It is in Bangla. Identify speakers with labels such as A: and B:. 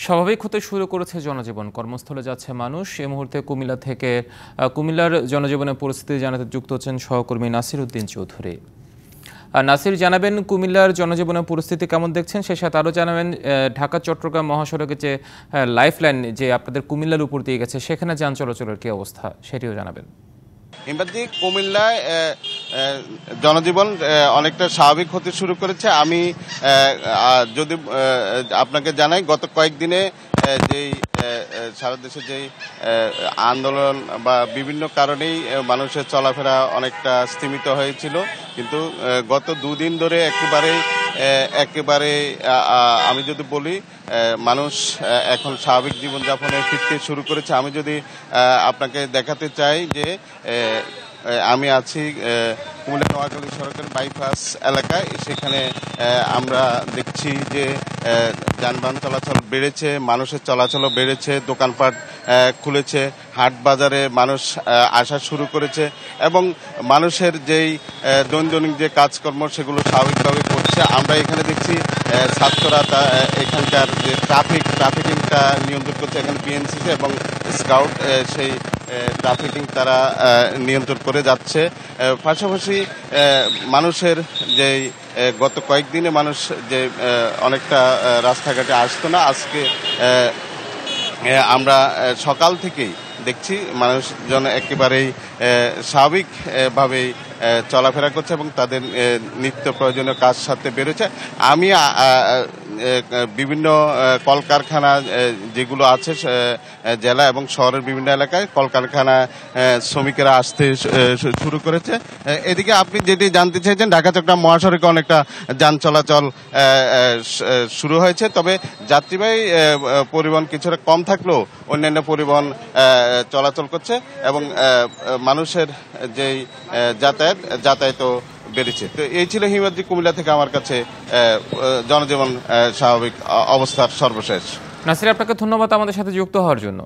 A: স্বাভাবিক হতে শুরু করেছে জনজীবন, কর্মস্থলে যাচ্ছে মানুষ। এই মুহূর্তে কুমিল্লা থেকে কুমিল্লার জনজীবনের পরিস্থিতি জানাতে যুক্ত হচ্ছেন সহকর্মী নাসির উদ্দিন চৌধুরী। নাসির, জানাবেন কুমিল্লার জনজীবনের পরিস্থিতি কেমন দেখছেন, সে সাথে আরও জানাবেন ঢাকা চট্টগ্রাম মহাসড়কে যে লাইফলাইন যে আপনাদের কুমিল্লার উপর দিয়ে গেছে সেখানে যান চলাচলের কী অবস্থা সেটিও জানাবেন।
B: ইমরাজি, কুমিল্লায় জনজীবন অনেকটা স্বাভাবিক হতে শুরু করেছে। আমি যদি আপনাকে জানাই, গত কয়েকদিনে যেই সারা দেশে যেই আন্দোলন বা বিভিন্ন কারণেই মানুষের চলাফেরা অনেকটা স্তীমিত হয়েছিল, কিন্তু গত দুদিন ধরে একেবারে আমি যদি বলি মানুষ এখন স্বাভাবিক জীবনযাপনে ফিরতে শুরু করেছে। আমি যদি আপনাকে দেখাতে চাই যে আমি আছি কুমিল্লা নোয়াখালী সড়কের বাইপাস এলাকায়। সেখানে আমরা দেখছি যে যানবাহন চলাচল বেড়েছে, মানুষের চলাচলও বেড়েছে, দোকানপাট খুলেছে, হাট বাজারে মানুষ আসা শুরু করেছে এবং মানুষের যেই দৈনন্দিন যে কাজকর্ম সেগুলো স্বাভাবিকভাবে করছে। আমরা এখানে দেখছি ছাত্ররা এখানকার যে ট্রাফিকিংটা নিয়ন্ত্রণ করছে, এখানে বিএনসিসি এবং স্কাউট সেই ট্রাফিকিং তারা নিয়ন্ত্রণ করে যাচ্ছে। পাশাপাশি মানুষের যেই গত কয়েকদিনে মানুষ যে অনেকটা রাস্তাঘাটে আসতো না, আজকে আমরা সকাল থেকেই দেখছি মানুষজন একেবারেই স্বাভাবিকভাবেই চলাফেরা করছে এবং তাদের নিত্য প্রয়োজনীয় কাজ সাথে বেরোচ্ছে। আমি বিভিন্ন কলকারখানা যেগুলো আছে জেলা এবং শহরের বিভিন্ন এলাকায় কলকারখানা শ্রমিকেরা আসতে শুরু করেছে। এদিকে আপনি যেটি জানতে চাইছেন, ঢাকা চট্টগ্রাম মহাসড়কে অনেকটা যান চলাচল শুরু হয়েছে, তবে যাত্রীবাহী পরিবহন কিছুটা কম থাকলেও অন্যান্য পরিবহন চলাচল করছে এবং মানুষের যেই যাতায়াতও বেড়েছে। তো এই ছিল হিমাদ্রি কুমিল্লা থেকে আমার কাছে জনজীবন স্বাভাবিক অবস্থার সর্বশেষ।
A: নাসির, আপনাকে ধন্যবাদ আমাদের সাথে যুক্ত হওয়ার জন্য।